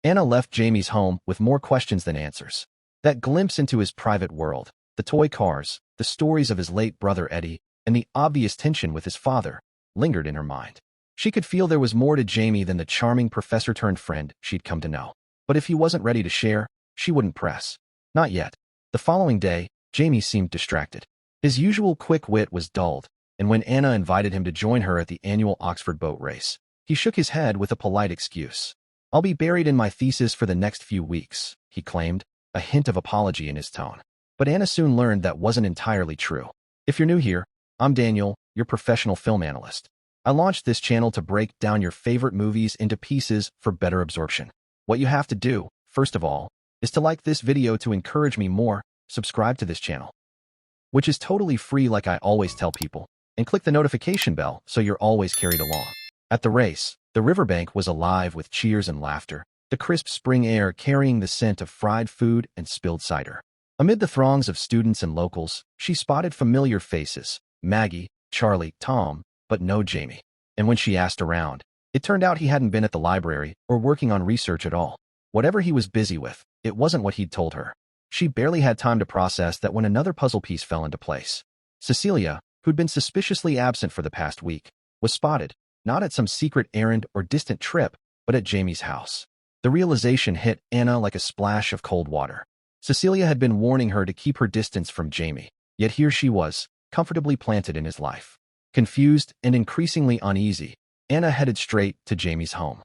Anna left Jamie's home with more questions than answers. That glimpse into his private world, the toy cars, the stories of his late brother Eddie, and the obvious tension with his father, lingered in her mind. She could feel there was more to Jamie than the charming professor-turned-friend she'd come to know. But if he wasn't ready to share, she wouldn't press. Not yet. The following day, Jamie seemed distracted. His usual quick wit was dulled, and when Anna invited him to join her at the annual Oxford boat race, he shook his head with a polite excuse. "I'll be buried in my thesis for the next few weeks," he claimed, a hint of apology in his tone. But Anna soon learned that wasn't entirely true. If you're new here, I'm Daniel, your professional film analyst. I launched this channel to break down your favorite movies into pieces for better absorption. What you have to do, first of all, is to like this video to encourage me more, subscribe to this channel, which is totally free like I always tell people, and click the notification bell so you're always carried along. At the race, the riverbank was alive with cheers and laughter, the crisp spring air carrying the scent of fried food and spilled cider. Amid the throngs of students and locals, she spotted familiar faces, Maggie, Charlie, Tom, but no Jamie. And when she asked around, it turned out he hadn't been at the library or working on research at all. Whatever he was busy with, it wasn't what he'd told her. She barely had time to process that when another puzzle piece fell into place. Cecilia, who'd been suspiciously absent for the past week, was spotted, not at some secret errand or distant trip, but at Jamie's house. The realization hit Anna like a splash of cold water. Cecilia had been warning her to keep her distance from Jamie, yet here she was, comfortably planted in his life. Confused and increasingly uneasy, Anna headed straight to Jamie's home.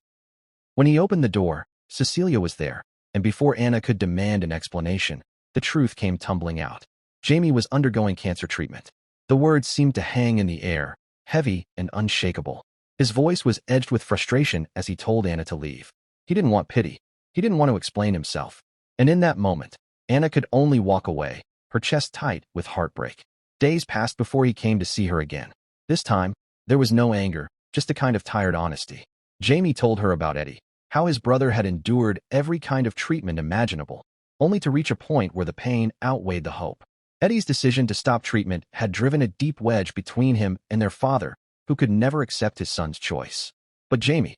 When he opened the door, Cecilia was there, and before Anna could demand an explanation, the truth came tumbling out. Jamie was undergoing cancer treatment. The words seemed to hang in the air, heavy and unshakable. His voice was edged with frustration as he told Anna to leave. He didn't want pity. He didn't want to explain himself. And in that moment, Anna could only walk away, her chest tight with heartbreak. Days passed before he came to see her again. This time, there was no anger, just a kind of tired honesty. Jamie told her about Eddie, how his brother had endured every kind of treatment imaginable, only to reach a point where the pain outweighed the hope. Eddie's decision to stop treatment had driven a deep wedge between him and their father, who could never accept his son's choice. But Jamie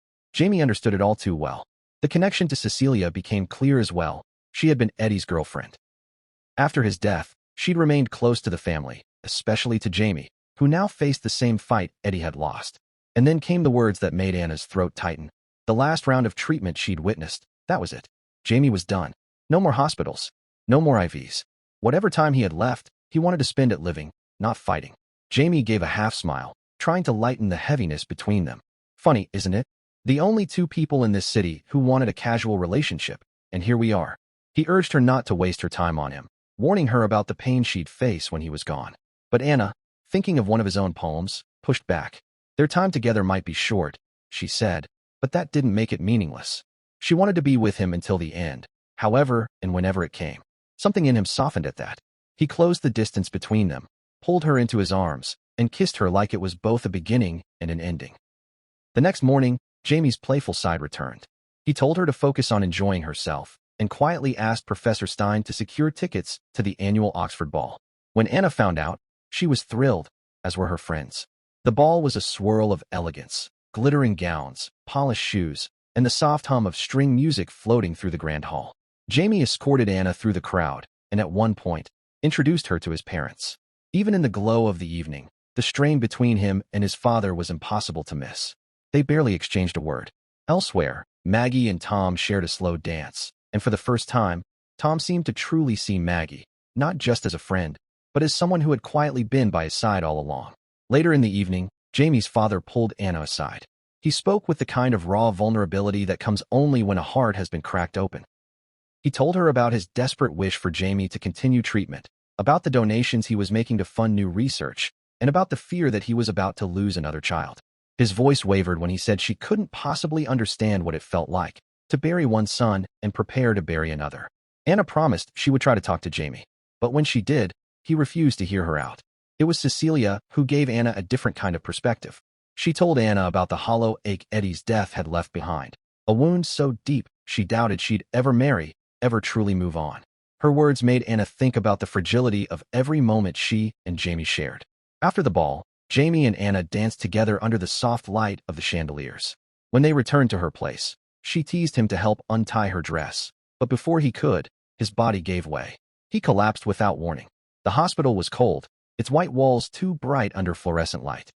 understood it all too well. The connection to Cecilia became clear as well. She had been Eddie's girlfriend. After his death, she'd remained close to the family, especially to Jamie, who now faced the same fight Eddie had lost. And then came the words that made Anna's throat tighten. The last round of treatment she'd witnessed, that was it. Jamie was done. No more hospitals. No more IVs. Whatever time he had left, he wanted to spend it living, not fighting. Jamie gave a half-smile, trying to lighten the heaviness between them. Funny, isn't it? The only two people in this city who wanted a casual relationship, and here we are. He urged her not to waste her time on him, warning her about the pain she'd face when he was gone. But Anna, thinking of one of his own poems, pushed back. Their time together might be short, she said, but that didn't make it meaningless. She wanted to be with him until the end, however and whenever it came. Something in him softened at that. He closed the distance between them, pulled her into his arms, and kissed her like it was both a beginning and an ending. The next morning, Jamie's playful side returned. He told her to focus on enjoying herself, and quietly asked Professor Stein to secure tickets to the annual Oxford ball. When Anna found out, she was thrilled, as were her friends. The ball was a swirl of elegance, glittering gowns, polished shoes, and the soft hum of string music floating through the grand hall. Jamie escorted Anna through the crowd, and at one point, introduced her to his parents. Even in the glow of the evening, the strain between him and his father was impossible to miss. They barely exchanged a word. Elsewhere, Maggie and Tom shared a slow dance, and for the first time, Tom seemed to truly see Maggie, not just as a friend, but as someone who had quietly been by his side all along. Later in the evening, Jamie's father pulled Anna aside. He spoke with the kind of raw vulnerability that comes only when a heart has been cracked open. He told her about his desperate wish for Jamie to continue treatment, about the donations he was making to fund new research, and about the fear that he was about to lose another child. His voice wavered when he said she couldn't possibly understand what it felt like to bury one son and prepare to bury another. Anna promised she would try to talk to Jamie, but when she did, he refused to hear her out. It was Cecilia who gave Anna a different kind of perspective. She told Anna about the hollow ache Eddie's death had left behind, a wound so deep she doubted she'd ever marry, ever truly move on. Her words made Anna think about the fragility of every moment she and Jamie shared. After the ball, Jamie and Anna danced together under the soft light of the chandeliers. When they returned to her place, She teased him to help untie her dress, but before he could, his body gave way. He collapsed without warning. The hospital was cold, its white walls too bright under fluorescent light.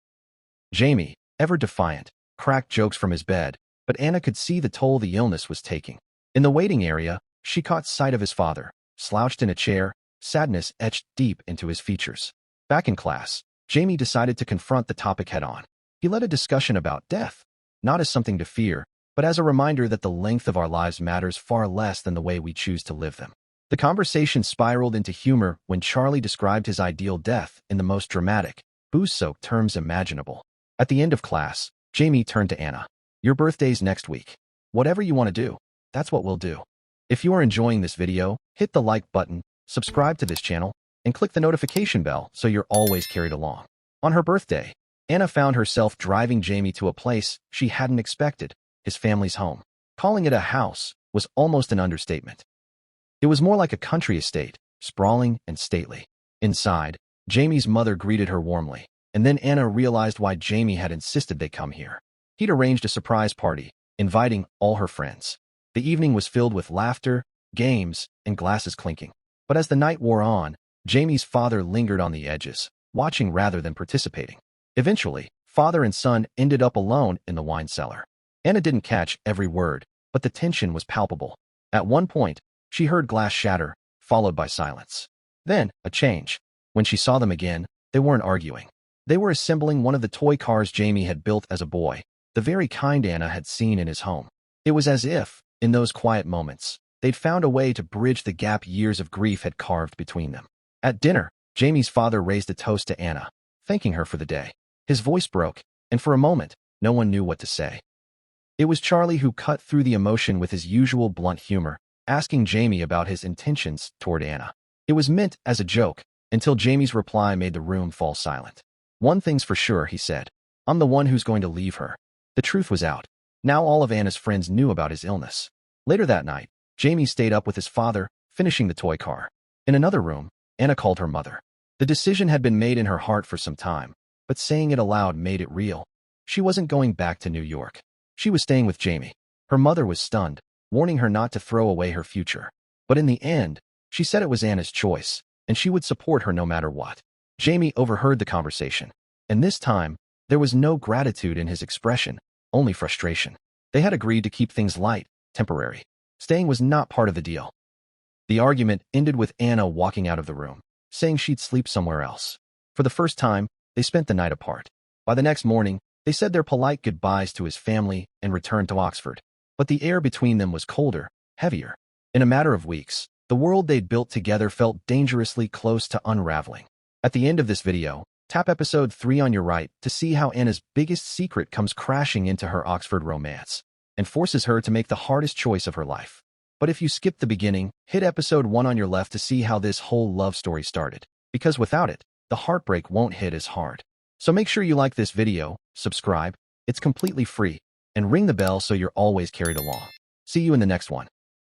Jamie, ever defiant, cracked jokes from his bed, but Anna could see the toll the illness was taking. In the waiting area, she caught sight of his father, slouched in a chair, sadness etched deep into his features. Back in class, Jamie decided to confront the topic head-on. He led a discussion about death, not as something to fear, but as a reminder that the length of our lives matters far less than the way we choose to live them. The conversation spiraled into humor when Charlie described his ideal death in the most dramatic, booze-soaked terms imaginable. At the end of class, Jamie turned to Anna. Your birthday's next week. Whatever you want to do, that's what we'll do. If you are enjoying this video, hit the like button, subscribe to this channel, and click the notification bell so you're always carried along. On her birthday, Anna found herself driving Jamie to a place she hadn't expected, his family's home. Calling it a house was almost an understatement. It was more like a country estate, sprawling and stately. Inside, Jamie's mother greeted her warmly, and then Anna realized why Jamie had insisted they come here. He'd arranged a surprise party, inviting all her friends. The evening was filled with laughter, games, and glasses clinking. But as the night wore on, Jamie's father lingered on the edges, watching rather than participating. Eventually, father and son ended up alone in the wine cellar. Anna didn't catch every word, but the tension was palpable. At one point, she heard glass shatter, followed by silence. Then, a change. When she saw them again, they weren't arguing. They were assembling one of the toy cars Jamie had built as a boy, the very kind Anna had seen in his home. It was as if, in those quiet moments, they'd found a way to bridge the gap years of grief had carved between them. At dinner, Jamie's father raised a toast to Anna, thanking her for the day. His voice broke, and for a moment, no one knew what to say. It was Charlie who cut through the emotion with his usual blunt humor, asking Jamie about his intentions toward Anna. It was meant as a joke, until Jamie's reply made the room fall silent. One thing's for sure, he said. I'm the one who's going to leave her. The truth was out. Now all of Anna's friends knew about his illness. Later that night, Jamie stayed up with his father, finishing the toy car. In another room, Anna called her mother. The decision had been made in her heart for some time, but saying it aloud made it real. She wasn't going back to New York. She was staying with Jamie. Her mother was stunned, warning her not to throw away her future. But in the end, she said it was Anna's choice, and she would support her no matter what. Jamie overheard the conversation, and this time, there was no gratitude in his expression, only frustration. They had agreed to keep things light, temporary. Staying was not part of the deal. The argument ended with Anna walking out of the room, saying she'd sleep somewhere else. For the first time, they spent the night apart. By the next morning, they said their polite goodbyes to his family and returned to Oxford. But the air between them was colder, heavier. In a matter of weeks, the world they'd built together felt dangerously close to unraveling. At the end of this video, tap episode 3 on your right to see how Anna's biggest secret comes crashing into her Oxford romance and forces her to make the hardest choice of her life. But if you skip the beginning, hit episode 1 on your left to see how this whole love story started, because without it, the heartbreak won't hit as hard. So make sure you like this video, subscribe, it's completely free, and ring the bell so you're always carried along. See you in the next one.